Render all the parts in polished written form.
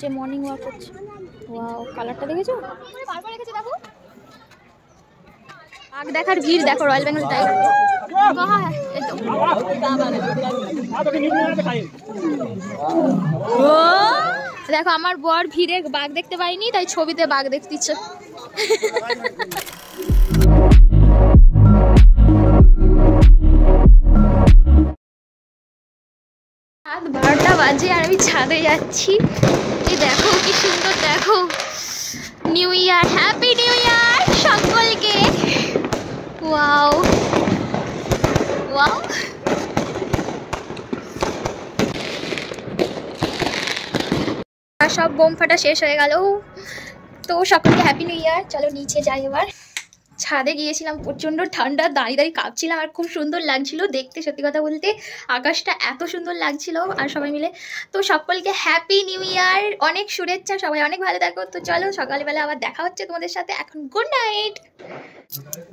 হচ্ছে, morning walk হচ্ছে। Wow, কালারটা দেখেছো? বারবার রেখেছে দেখো। বাঘ দেখার ভিড় দেখো, রয়্যাল বেঙ্গল টাইগার। দেখো আমার বর ভিড়ে বাঘ দেখতে পাইনি, তাই ছবিতে বাঘ দেখতে ইচ্ছে। রাত 12টা বাজে আর আমি ছাদে যাচ্ছি। এই দেখো কি সুন্দর, দেখো। New year, happy new year সকলকে। ওয়াও ওয়াও, সব বোম ফাটা শেষ হয়ে গেল। তো সকলকে হ্যাপি নিউ ইয়ার। চলো নিচে যাই এবার। ছাদে গিয়েছিলাম, প্রচণ্ড ঠান্ডা, দাঁড়িয়ে দাঁড়িয়ে কাঁপছিলাম আর খুব সুন্দর লাগছিল দেখতে। সত্যি কথা বলতে আকাশটা এত সুন্দর লাগছিল আর সবাই মিলে। তো সকলকে হ্যাপি নিউ ইয়ার, অনেক শুভেচ্ছা, সবাই অনেক ভালো থাকো। তো চলো সকালবেলা আবার দেখা হচ্ছে তোমাদের সাথে। এখন গুড নাইট।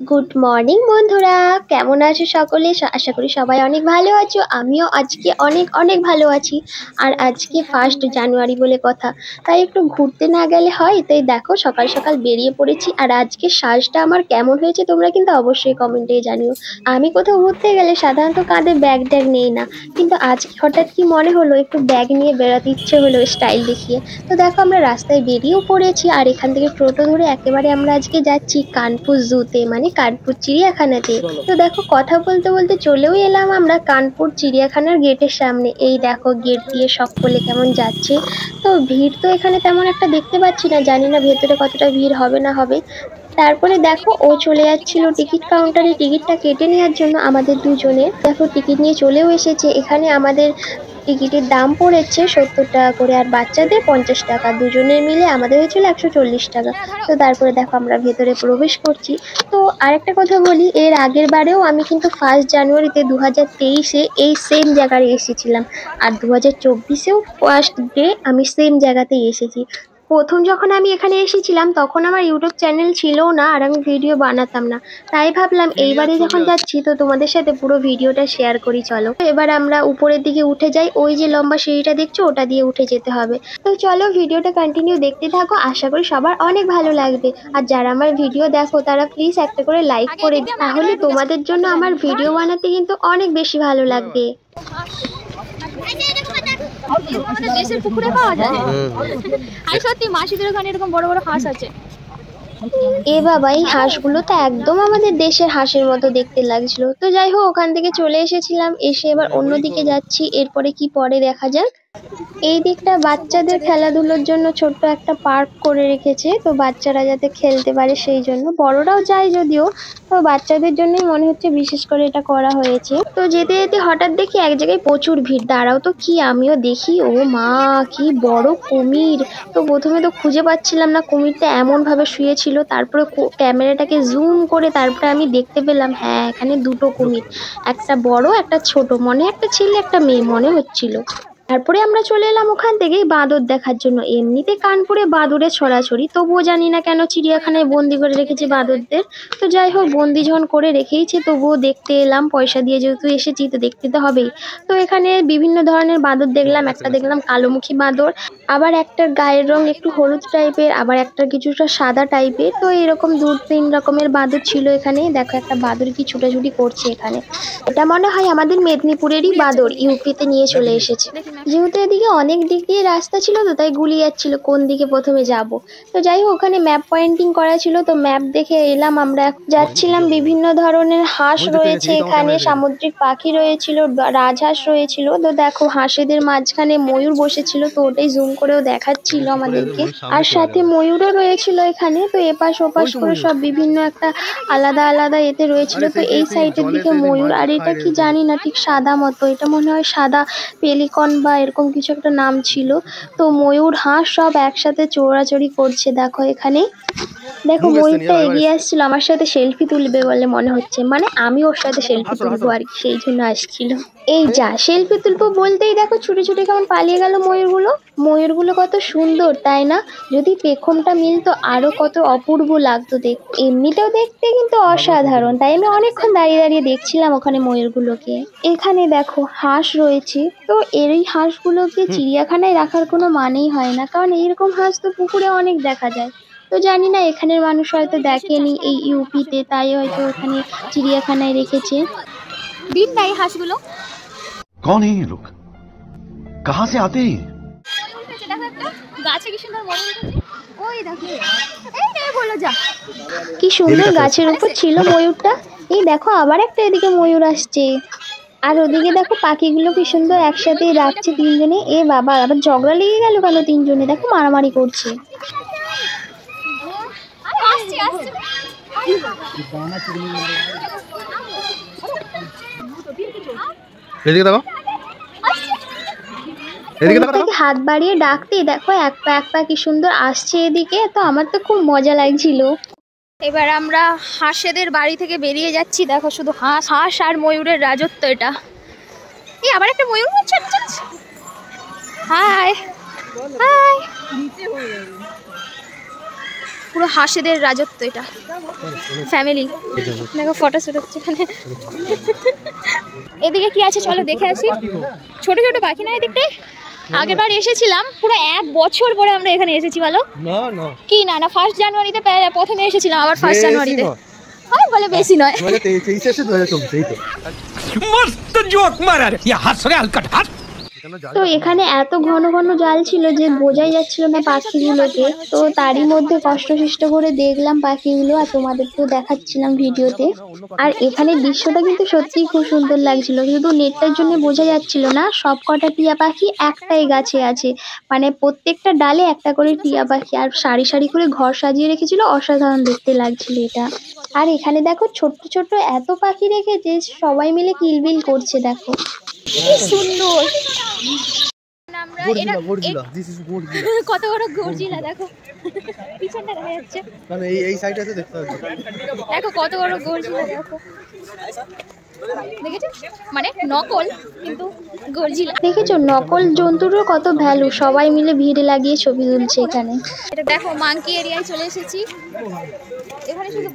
গুড মর্নিং বন্ধুরা, কেমন আছো সকলে? আশা করি সবাই অনেক ভালো আছো। আমিও আজকে অনেক অনেক ভালো আছি। আর আজকে 1 জানুয়ারি বলে কথা, তাই একটু ঘুরতে না গেলে হয়। তাই দেখো সকাল সকাল বেরিয়ে পড়েছি। আর আজকে সাজটা আমার কেমন হয়েছে তোমরা কিন্তু অবশ্যই কমেন্টে জানিও। আমি কোথাও ঘুরতে গেলে সাধারণত কাঁধে ব্যাগ ট্যাগ নেই না, কিন্তু আজকে হঠাৎ কি মনে হলো একটু ব্যাগ নিয়ে বেড়াতে ইচ্ছে হলো স্টাইল দেখিয়ে। তো দেখো আমরা রাস্তায় বেরিয়েও পড়েছি আর এখান থেকে টোটো ধরে একেবারে আমরা আজকে যাচ্ছি কানপুর জুতে, মানে কানপুর চিড়িয়াখানাতে। তো দেখো কথা বলতে বলতে চলেও এলাম আমরা কানপুর চিড়িয়াখানার গেটের সামনে। এই দেখো গেট দিয়ে সকলে কেমন যাচ্ছে। তো ভিড় তো এখানে তেমন একটা দেখতে পাচ্ছি না, জানি না ভেতরে কতটা ভিড় হবে না হবে। তারপরে দেখো ও চলে যাচ্ছিল টিকিট কাউন্টারে টিকিটটা কেটে নেওয়ার জন্য। আমাদের দুজনে দেখো টিকিট নিয়ে চলেও এসেছে। এখানে আমাদের টিকিটের দাম পড়েছে 70 টাকা করে, আর বাচ্চাদের 50 টাকা। দুজনের মিলে আমাদের হয়েছিল 140 টাকা। তো তারপরে দেখো আমরা ভেতরে প্রবেশ করছি। তো আরেকটা কথা বলি, এর আগের বারেও আমি কিন্তু 1 জানুয়ারিতে 2023-এ এই সেম জায়গায় এসেছিলাম, আর 2024-এও ফার্স্ট ডে আমি সেম জায়গাতেই এসেছি। প্রথম যখন আমি এখানে এসেছিলাম তখন আমার ইউটিউব চ্যানেল ছিলও না আর আমি ভিডিও বানাতাম না, তাই ভাবলাম এইবারে যখন যাচ্ছি তো তোমাদের সাথে পুরো ভিডিওটা শেয়ার করি। চলো এবার আমরা উপরের দিকে উঠে যাই। ওই যে লম্বা সিঁড়িটা দেখছো ওটা দিয়ে উঠে যেতে হবে। তো চলো ভিডিওটা কন্টিনিউ দেখতে থাকো, আশা করি সবার অনেক ভালো লাগবে। আর যারা আমার ভিডিও দেখো তারা প্লিজ একটা করে লাইক করে দিও, তাহলে তোমাদের জন্য আমার ভিডিও বানাতে কিন্তু অনেক বেশি ভালো লাগবে। দেশের পুকুরে পাওয়া যায়। আর সত্যি মাসিদের ওখানে এরকম বড় বড় হাঁস আছে। এ বাবা, এই হাঁসগুলো তো একদম আমাদের দেশের হাঁসের মতো দেখতে লাগছিল। তো যাই হোক ওখান থেকে চলে এসেছিলাম, এসে এবার অন্যদিকে যাচ্ছি। এরপরে কি পরে দেখা যাক। এই দিকটা বাচ্চাদের খেলাধুলোর জন্য ছোট্ট একটা পার্ক করে রেখেছে, তো বাচ্চারা যাতে খেলতে পারে সেই জন্য। বড়রাও যায় যদিও, তো বাচ্চাদের জন্যই মনে হচ্ছে বিশেষ করে এটা করা হয়েছে। তো যেতে যেতে হঠাৎ দেখি এক জায়গায় প্রচুর ভিড়। দাঁড়াও তো কি আমিও দেখি, ও মা কি বড় কুমির! তো প্রথমে তো খুঁজে পাচ্ছিলাম না কুমিরটা, এমন ভাবে শুয়েছিল। তারপরে ক্যামেরাটাকে জুম করে তারপরে আমি দেখতে পেলাম হ্যাঁ এখানে 2টো কুমির, একটা বড় একটা ছোট, মনে একটা ছেলে একটা মেয়ে মনে হচ্ছিল। তারপরে আমরা চলে এলাম ওখান থেকেই বাঁদর দেখার জন্য। এমনিতে কানপুরে বাঁদরের ছড়াছড়ি, তবুও জানি না কেন চিড়িয়াখানায় বন্দি করে রেখেছে বাঁদরদের। তো যাই হোক বন্দি যখন করে রেখেইছে তবুও দেখতে এলাম, পয়সা দিয়ে যেহেতু এসেছি তো দেখতে তো হবেই। তো এখানে বিভিন্ন ধরনের বাঁদর দেখলাম। একটা দেখলাম কালোমুখী বাঁদর, আবার একটা গায়ের রং একটু হলুদ টাইপের, আবার একটা কিছুটা সাদা টাইপের। তো এরকম 2-3 রকমের বাঁদর ছিল এখানে। দেখো একটা বাঁদর কি ছুটাছুটি করছে এখানে। এটা মনে হয় আমাদের মেদিনীপুরেরই বাঁদর, ইউপিতে নিয়ে চলে এসেছে। যেহেতু এদিকে অনেক দিক দিয়ে রাস্তা ছিল তো তাই গুলিয়ে যাচ্ছিল কোন দিকে প্রথমে যাব। তো যাই হোক ওখানে ম্যাপ পয়েন্টিং করা ছিল, তো ম্যাপ দেখে এলাম আমরা। যাচ্ছিলাম, বিভিন্ন ধরনের হাঁস রয়েছে এখানে, সামুদ্রিক পাখি রয়েছিল, রাজহাঁস রয়েছিল। তো দেখো হাঁসেদের মাঝখানে ময়ূর বসেছিল, তো ওটাই জুম করেও দেখাচ্ছিল আমাদেরকে। আর সাথে ময়ূরও রয়েছিল এখানে। তো এপাশ ওপাশ করে সব বিভিন্ন একটা আলাদা আলাদা এতে রয়েছিল। তো এই সাইডের দিকে ময়ূর, আর এটা কি জানি না ঠিক সাদা মতো, এটা মনে হয় সাদা পেলিকন বা এরকম কিছু একটা নাম ছিল। তো ময়ূর হাঁস সব একসাথে চোরাচুরি করছে দেখো এখানে। দেখো ময়ূরটা এগিয়ে আসছিল আমার সাথে সেলফি তুলবে বলে মনে হচ্ছে, মানে আমি ওর সাথে সেলফি তুলবো আর কি, সেই জন্য আসছিল। এই যা সেলফি তুলবো বলতেই দেখো ছুটে ছুটে কেমন পালিয়ে গেল ময়ূরগুলো। ময়ূরগুলো কত সুন্দর তাই না? যদি পেখমটা মিলতো আরো কত অপূর্ব লাগতো দেখতে। এমনিতেও দেখতে কিন্তু অসাধারণ, তাই আমি অনেকক্ষণ দাঁড়িয়ে দাঁড়িয়ে দেখছিলাম ওখানে ময়ূরগুলোকে। এখানে দেখো হাঁস রয়েছে, তো এই হাঁসগুলোকে চিড়িয়াখানায় রাখার কোনো মানেই হয় না, কারণ এইরকম হাঁস তো পুকুরে অনেক দেখা যায়। তো জানি না এখানের মানুষ হয়তো দেখেনি এই ইউপিতে, তাই হয়তো ওখানে চিড়িয়াখানায় রেখেছে। দিন নাই হাঁসগুলো। कौन है ये लोग, कहाँ से आते हैं? গাছে কি সুন্দর ময়ূর উঠেছে। ওই দেখো, এই নে বলো যা। কি সুন্দর গাছের উপর ছিল ময়ূরটা। এই দেখো আবার একটা এদিকে ময়ূর আসছে, আর ওদিকে দেখো পাখিগুলো কি সুন্দর একসাথে রাখছে তিনজনে। এ বাবা, আবার ঝগড়া লেগে গেল কেন তিনজনে, দেখো মারামারি করছে। আসছে আসছে। এদিকে দেখো, এদিকে দেখো। থেকে হাত বাড়িয়ে ডাকতে দেখো এক পা কি সুন্দর আসছে এদিকে, তো আমার তো খুব মজা লাগছিল। এবার আমরা হাঁসেদের বাড়ি থেকে বেরিয়ে যাচ্ছি। দেখো শুধু হাঁস হাঁস আর ময়ূরের রাজত্ব এটা। এই আবার একটা ময়ূর হচ্ছে। হাই হাই, পুরো হাঁসেদের রাজত্ব এটা, ফ্যামিলি। দেখো ফটো শুট হচ্ছে এখানে। এদিকে কি আছে চলো দেখে আসি। ছোট ছোট পাখি না এদিকটায়। আগের বার এসেছিলাম পুরো 1 বছর পরে আমরা এখানে এসেছি। বলো কি না না 1 জানুয়ারিতে প্রথমে এসেছিলাম, আবার 1 জানুয়ারিতে। হ্যাঁ বলে বেশি নয়। मस्त जोक मारा रे ये हंस रे हलकट हंस। তো এখানে এত ঘন ঘন জাল ছিল যে বোঝাই যাচ্ছিল না পাখিগুলোকে, তো তারই মধ্যে কষ্ট করে দেখলাম পাখিগুলো আর তোমাদেরকেও দেখাচ্ছিলাম ভিডিওতে। আর এখানে দৃশ্যটা কিন্তু সত্যিই খুব সুন্দর লাগছিল, শুধু নেটটার জন্য বোঝা যাচ্ছিল না। সব কটা টিয়া পাখি একটাই গাছে আছে, মানে প্রত্যেকটা ডালে একটা করে টিয়া পাখি, আর সারি সারি করে ঘর সাজিয়ে রেখেছিল, অসাধারণ দেখতে লাগছিল এটা। আর এখানে দেখো ছোট্ট ছোট্ট এত পাখি রেখেছে, সবাই মিলে কিলবিল করছে দেখো কি সুন্দর। আমরা কত বড় গর্জিলা দেখো, পিছনটা দেখা যাচ্ছে। মানে এই সাইডে আছে দেখতে পাচ্ছি। দেখো কত বড় গর্জিলা দেখো, দেখেছো? মানে নকল কিন্তু গর্জিলা। দেখেছো নকল জন্তুরও কত ভ্যালু, সবাই মিলে ভিড়ে লাগিয়ে ছবি তুলছে এখানে। এটা দেখো মাঙ্কি এরিয়ায় চলে এসেছি। এখানে শুধু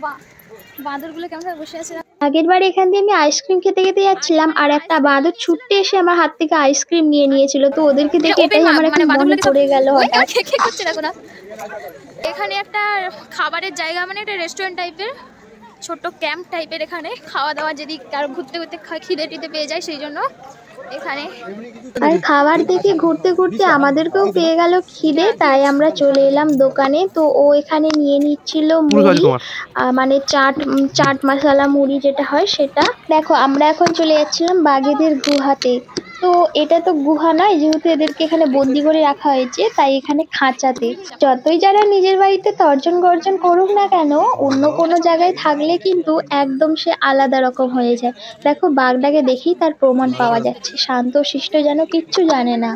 বাঁদরগুলো কেমন ভাবে বসে আছে। আগের বার এখান দিয়ে আমি আইসক্রিম খেতে খেতে যাচ্ছিলাম, আর একটা বাঁদর ছুটতে এসে আমার হাত থেকে আইসক্রিম নিয়ে নিয়েছিল, তো ওদেরকে দেখে এটাই আমার একটা মনে পড়ে গেল হঠাৎ। করছে দেখো না। এখানে একটা খাবারের জায়গা, মানে একটা রেস্টুরেন্ট টাইপের, ছোট্ট ক্যাম্প টাইপের। এখানে খাওয়া দাওয়া যদি কারো ঘুরতে ঘুরতে খিদে টিদে পেয়ে যায় সেই জন্য এখানে। আর খাবার দেখে ঘুরতে ঘুরতে আমাদেরকেও পেয়ে গেল খিদে, তাই আমরা চলে এলাম দোকানে। তো ও এখানে নিয়ে নিচ্ছিল মুড়ি, মানে চাট মশলা মুড়ি যেটা হয় সেটা। দেখো আমরা এখন চলে যাচ্ছিলাম বাঘেদের গুহাতে। তো এটা তো গুহা নয়, যেহেতু এদেরকে এখানে বন্দি করে রাখা হয়েছে, তাই এখানে খাঁচাতে। যতই যারা নিজের বাড়িতে তর্জন গর্জন করুক না কেন, অন্য কোনো জায়গায় থাকলে কিন্তু একদম সে আলাদা রকম হয়ে যায়। দেখো বাঘটাকে দেখেই তার প্রমাণ পাওয়া যাচ্ছে, শান্ত শিষ্ট যেন কিচ্ছু জানে না।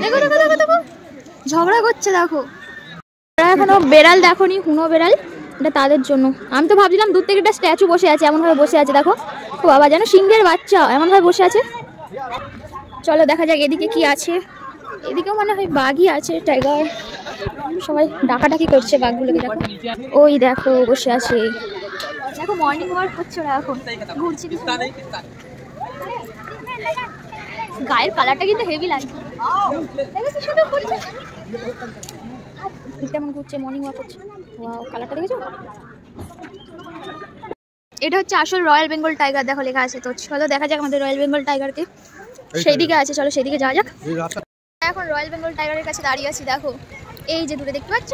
দেখো দেখো দেখো দেখো ঝগড়া করছে দেখো। এখনো বেড়াল দেখোনি, হুনো বেড়াল, এটা তাদের জন্য। আমি তো ভাবছিলাম দূর থেকে একটা স্ট্যাচু বসে আছে, এমন ভাবে বসে আছে দেখো। ও বাবা, যেন সিংহের বাচ্চা এমন ভাবে বসে আছে। চলো দেখা যাক এদিকে কি আছে। এদিকেও মনে হয় বাঘই আছে, টাইগার। সবাই ডাকাডাকি করছে বাঘগুলোকে। দেখো ওই দেখো বসে আছে। দেখো মর্নিং ওয়াক করছে ওরা, এখন ঘুরছে। গায়ের কালারটা কিন্তু হেভি লাগছে। দেখো কি সুন্দর করছে, কেমন ঘুরছে, মর্নিং ওয়াক করছে। ওয়াও, কালারটা দেখেছো? এটা হচ্ছে আসল রয়্যাল বেঙ্গল টাইগার, দেখো লেখা আছে। তো চলো দেখা যাক আমাদের রয়্যাল বেঙ্গল টাইগারকে। সেই দিকে আছে, চলো সেই দিকে যাওয়া যাক। এখন রয়্যাল বেঙ্গল টাইগারের কাছে দাঁড়িয়ে আছি। দেখো এই যে দূরে দেখতে পাচ্ছ,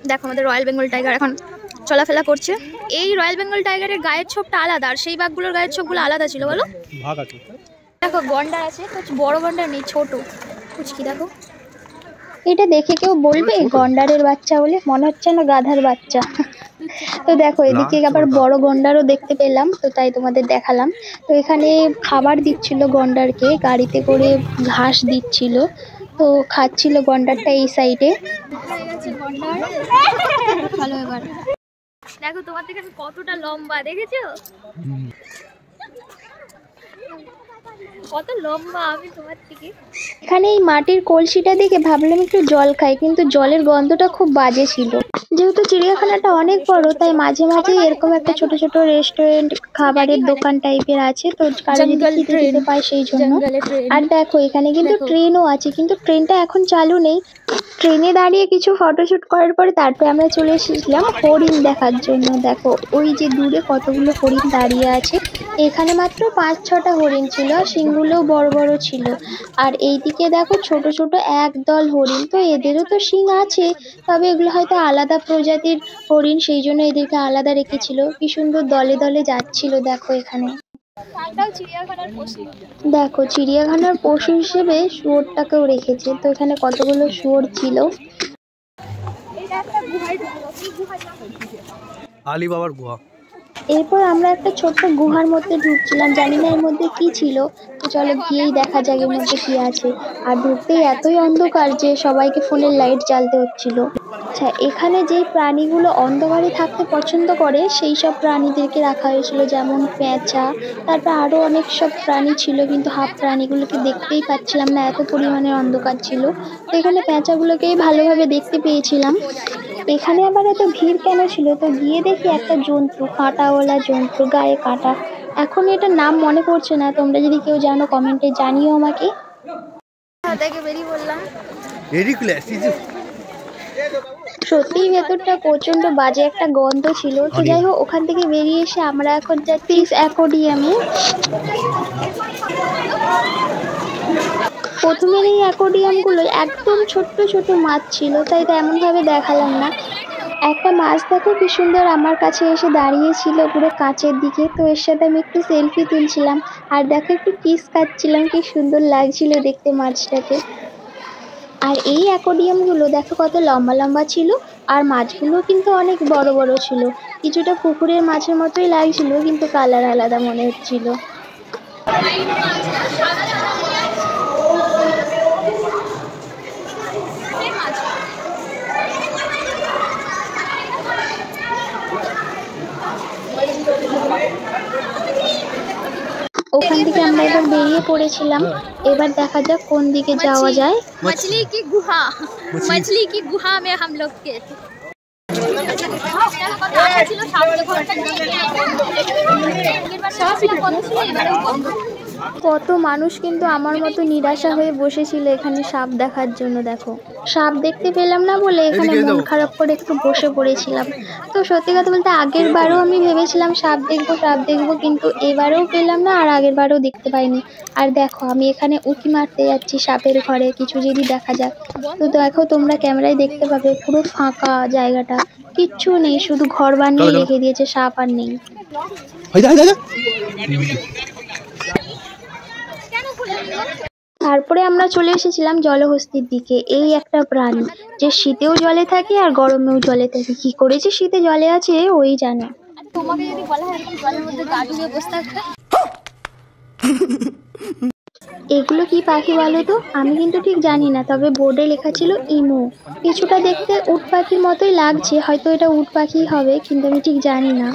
দেখো আমাদের রয়্যাল বেঙ্গল টাইগার এখন চলাফেরা করছে। এই রয়্যাল বেঙ্গল টাইগারের গায়ের ছোপটা আলাদা, আর সেই বাঘগুলোর গায়ের ছোপগুলো আলাদা ছিল। বলো দেখো গন্ডার আছে, বড় গন্ডার নেই, ছোট কুচকি। দেখো এটা দেখে কেউ বলবে গন্ডারের বাচ্চা বলে? মনে হচ্ছে না গাধার বাচ্চা। তো দেখো এদিকে আবার বড় গন্ডারও দেখতে পেলাম, তো তাই তোমাদের দেখালাম। তো এখানে খাবার দিচ্ছিল গন্ডারকে, গাড়িতে করে ঘাস দিচ্ছিল। তো খাচ্ছিল গন্ডারটা এই সাইডে। চলো এবার দেখো তোমার থেকে আমি কতটা লম্বা, দেখেছো কত লম্বা আমি তোমার থেকে। এখানে এই মাটির কলসিটা দেখে ভাবলাম একটু জল খাই, কিন্তু জলের গন্ধটা খুব বাজে ছিল। যেহেতু চিড়িয়াখানাটা অনেক বড়, তাই মাঝে মাঝে এরকম একটা ছোট ছোট রেস্টুরেন্ট, খাবারের দোকান টাইপের আছে, তো কারো যদি খেতে পায় সেই জন্য। আর দেখো এখানে কিন্তু ট্রেনও আছে, কিন্তু ট্রেনটা এখন চালু নেই। ট্রেনে দাঁড়িয়ে কিছু ফটোশুট করার পরে তারপরে আমরা চলে এসেছিলাম হরিণ দেখার জন্য। দেখো ওই যে দূরে কতগুলো হরিণ দাঁড়িয়ে আছে। এখানে মাত্র 5-6টা হরিণ ছিল, আর শিংগুলোও বড় বড় ছিল। আর এইদিকে দেখো ছোট ছোট একদল হরিণ, তো এদেরও তো শিং আছে, তবে এগুলো হয়তো আলাদা প্রজাতির হরিণ, সেই জন্য এদেরকে আলাদা রেখেছিল। কি সুন্দর দলে দলে যাচ্ছিল দেখো এখানে। দেখো চিড়িয়াখানার পশু হিসেবে শুয়োরটাকেও রেখেছে, তো এখানে কতগুলো শুয়োর ছিল। আলী বাবার গুহা। এরপর আমরা একটা ছোট্ট গুহার মধ্যে ঢুকছিলাম, জানি না এর মধ্যে কি ছিল, তো চলো গিয়েই দেখা যাক এর মধ্যে কি আছে। আর ঢুকতেই এতই অন্ধকার যে সবাইকে ফোনের লাইট জ্বালতে হচ্ছিল। আচ্ছা, এখানে যেই প্রাণীগুলো অন্ধকারে থাকতে পছন্দ করে সেই সব প্রাণীদেরকে রাখা হয়েছিল, যেমন পেঁচা, তারপর আরো অনেক সব প্রাণী ছিল, কিন্তু হাফ প্রাণীগুলোকে দেখতেই পাচ্ছিলাম না, এত পরিমাণে অন্ধকার ছিল। তো এখানে পেঁচাগুলোকেই ভালোভাবে দেখতে পেয়েছিলাম। এখানে আবার এত ভিড় কেন ছিল, তো গিয়ে দেখি একটা জন্তু, কাঁটাওয়ালা জন্তু, গায়ে কাঁটা। এখন এটার নাম মনে পড়ছে না, তোমরা যদি কেউ জানো কমেন্টে জানিও আমাকে। বেরিয়ে বললাম সত্যিই ভেতরটা প্রচন্ড বাজে একটা গন্ধ ছিল। তো যাই হোক, ওখান থেকে বেরিয়ে এসে আমরা এখন যাচ্ছি অ্যাকোয়ারিয়ামে। প্রথমের এই অ্যাকোয়ারিয়ামগুলো একদম ছোট্ট ছোট মাছ ছিল, তাই তেমন ভাবে দেখালাম না। একটা মাছ দেখো কি সুন্দর আমার কাছে এসে দাঁড়িয়েছিল পুরো কাছের দিকে, তো এর সাথে আমি একটু সেলফি তুলছিলাম। আর দেখো একটু কিস খাচ্ছিলাম, কি সুন্দর লাগছিল দেখতে মাছটাকে। আর এই অ্যাকোয়ারিয়ামগুলো দেখো কত লম্বা লম্বা ছিল, আর মাছগুলো কিন্তু অনেক বড় বড় ছিল। কিছুটা পুকুরের মাছের মতোই লাগছিল, কিন্তু কালার আলাদা মনে হচ্ছিল। ওখান থেকে আমরা এবার বেরিয়ে পড়েছিলাম। এবার দেখা যাক কোন দিকে যাওয়া যায়। मछली की गुहा में हम लोग के কত মানুষ কিন্তু আমার মতো নিরাশা হয়ে বসেছিল এখানে সাপ দেখার জন্য। দেখো সাপ দেখতে পেলাম না বলে এখানে মন খারাপ করে একটু বসে পড়েছিলাম। তো সত্যি কথা বলতে আগের বারও আমি ভেবেছিলাম সাপ দেখবো, কিন্তু এবারেও পেলাম না, আর আগের বারও দেখতে পাইনি। আর দেখো আমি এখানে উঁকি মারতে যাচ্ছি সাপের ঘরে, কিছু যদি দেখা যাক। তো দেখো তোমরা ক্যামেরায় দেখতে পাবে পুরো ফাঁকা জায়গাটা, কিচ্ছু নেই, শুধু ঘর বানিয়ে রেখে দিয়েছে, সাপ আর নেই। তারপরে আমরা চলে এসেছিলাম জলহস্তির দিকে। এই একটা প্রাণী যে শীতেও জলে থাকে আর গরমেও জলে থাকে, কি করেছে শীতে জলে আছে ওই জানে। তোমাকে যদি বলা হয় জলের মধ্যে গা ডুবিয়ে বসে থাকতে, এগুলো কি পাখি বলো তো? আমি কিন্তু ঠিক জানি না, তবে বোর্ডে লেখা ছিল ইমু। কিছুটা দেখতে উট পাখির মতোই লাগছে, হয়তো এটা উট পাখি হবে, কিন্তু আমি ঠিক জানি না।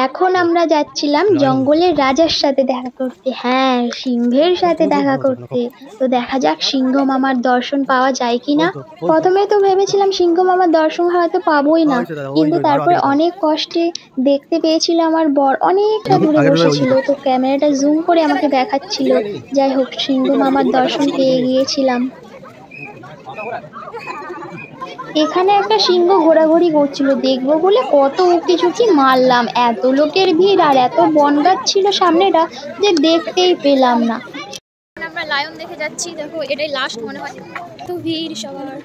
এখন আমরা যাচ্ছিলাম জঙ্গলের রাজার সাথে দেখা করতে, হ্যাঁ সিংহের সাথে দেখা করতে। তো দেখা যাক সিংহ মামার দর্শন পাওয়া যায় কিনা। প্রথমে তো ভেবেছিলাম সিংহ মামার দর্শন হয়তো পাবোই না, কিন্তু তারপরে অনেক কষ্টে দেখতে পেয়েছিল আমার বর, অনেকটা দূরে বসেছিল, তো ক্যামেরাটা জুম করে আমাকে দেখাচ্ছিল। যাই হোক সিংহ মামার দর্শন পেয়ে গিয়েছিলাম। এখানে একটা সিংহ ঘোরাঘুরি করছিল, দেখবো বলে কত উঁকি ঝুঁকি মারলাম, এত লোকের ভিড় আর এত বনগাছ ছিল সামনেটা যে দেখতেই পেলাম না। আমরা লায়ন দেখে যাচ্ছি, দেখো এটাই লাস্ট মনে হয়, তো ভিড় সবার।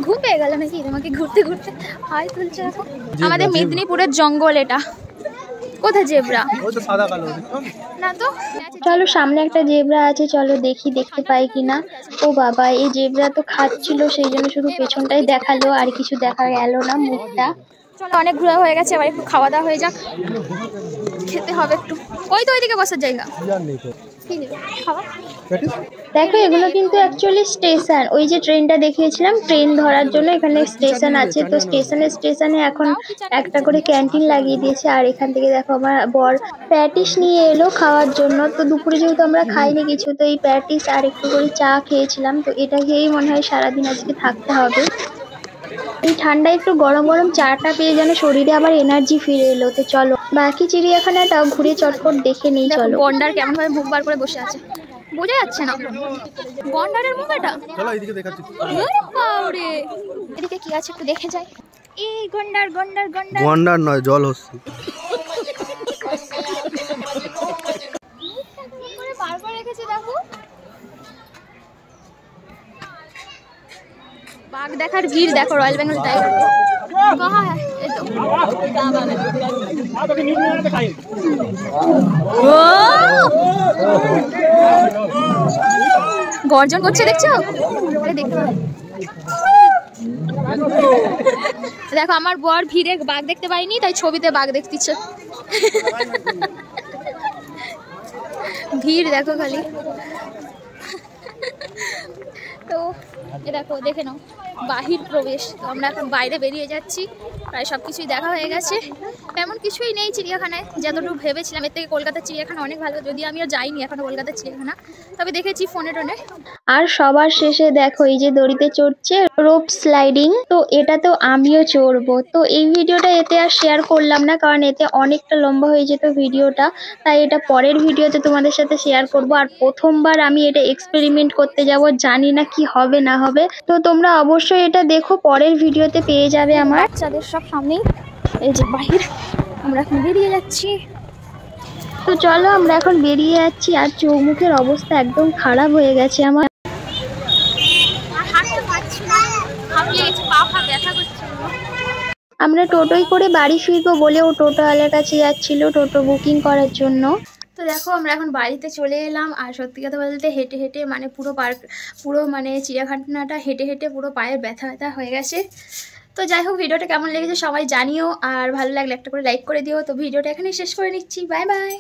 ঘুম পেয়ে গেল নাকি তোমাকে ঘুরতে ঘুরতে? হাই তুলছে এখন আমাদের মেদিনীপুরের জঙ্গল। এটা কোথায় জেব্রা? না তো। চলো সামনে একটা জেব্রা আছে, চলো দেখি দেখতে পাই কিনা। ও বাবা, এই জেব্রা তো খাচ্ছিল, সেই জন্য শুধু পেছনটাই দেখালো, আর কিছু দেখা গেল না মুখটা। চলো অনেক ঘোরা হয়ে গেছে, এবার একটু খাওয়া দাওয়া হয়ে যাক, খেতে হবে একটু। ওই তো ওইদিকে বসার জায়গা। কি দেবে খাওয়া? দেখো এগুলো কিন্তু অ্যাকচুয়ালি স্টেশন, ওই যে ট্রেনটা দেখিয়েছিলাম ট্রেন ধরার জন্য এখানে স্টেশন আছে, তো স্টেশনে এখন একটা করে ক্যান্টিন লাগিয়ে দিয়েছে। আর এখান থেকে দেখো আমার বর প্যাটিস নিয়ে এলো খাওয়ার জন্য। তো দুপুরে যেহেতু আমরা খাইনি কিছু, তো এই প্যাটিস আর একটু করে চা খেয়েছিলাম, তো এটা খেয়েই মনে হয় সারাদিন আজকে থাকতে হবে। এই ঠান্ডায় একটু গরম গরম চাটা পেয়ে যেন শরীরে আবার এনার্জি ফিরে এলো। তো চলো বাকি চিড়িয়াখানাটাও ঘুরে চটপট দেখে নেই। চলো গন্ডার কেমন ভাবে মুখ বার করে বসে আছে, বোঝা যাচ্ছে না গন্ডারের মুখ এটা। চলো এইদিকে দেখাচ্ছি। বাবারে, এদিকে কি আছে একটু দেখে যাই। এই গন্ডার গন্ডার গন্ডার গন্ডার নয়, জল হচ্ছে। বারবার রেখেছে দেখো। বাঘ দেখার ভিড় দেখো, রয়্যাল বেঙ্গল টাইগার কাহা হ্যায়? এই তো গর্জন করছে দেখছো? দেখতে দেখো আমার বর ভিড়ে বাঘ দেখতে পাইনি, তাই ছবিতে বাঘ দেখতেছে। ভিড় দেখো খালি। তো এ দেখো দেখে নাও বাহির প্রবেশ। তো আমরা এখন বাইরে বেরিয়ে যাচ্ছি, প্রায় সব কিছুই দেখা হয়ে গেছে। তেমন কিছুই নেই চিড়িয়াখানায়, যতটুকু ভেবেছিলাম। এর থেকে কলকাতার চিড়িয়াখানা অনেক ভালো, যদি আমিও যাইনি এখনো কলকাতার চিড়িয়াখানা, তবে দেখেছি ফোনে টোনে। আর সবার শেষে দেখো এই যে দড়িতে চড়ছে রোপ স্লাইডিং, তো এটা তো আমিও চড়বো। তো এই ভিডিওটা এতে আর শেয়ার করলাম না, কারণ এতে অনেকটা লম্বা হয়ে যেত ভিডিওটা, তাই এটা পরের ভিডিওতে তোমাদের সাথে শেয়ার করব। আর প্রথমবার আমি এটা এক্সপেরিমেন্ট করতে যাব, জানি না কি হবে না হবে। তো তোমরা অবশ্যই এটা দেখো, পরের ভিডিওতে পেয়ে যাবে আমার। বাচ্চাদের সব সামনেই এই যে বাহির, আমরা এখন বেরিয়ে যাচ্ছি। তো চলো আমরা এখন বেরিয়ে যাচ্ছি। আর চোখ মুখের অবস্থা একদম খারাপ হয়ে গেছে আমার। হাঁটতে পারছি না, হাঁপিয়ে গেছি, পা ফা ব্যথা করছে। আমরা টোটোয় করে বাড়ি ফিরবো বলে ও টোটোওয়ালার কাছে যাচ্ছিল টোটো বুকিং করার জন্য। তো দেখো আমরা এখন বাড়িতে চলে এলাম। আর সত্যি কথা বলতে হেঁটে হেঁটে মানে পুরো পার্ক, পুরো মানে চিড়িয়াখানাটা হেঁটে হেঁটে পুরো পায়ের ব্যথা ব্যথা হয়ে গেছে। তো যাই হোক, ভিডিওটা কেমন লেগেছে সবাই জানিও, আর ভালো লাগলে একটা করে লাইক করে দিও। তো ভিডিওটা এখানেই শেষ করে নিচ্ছি, বাই বাই।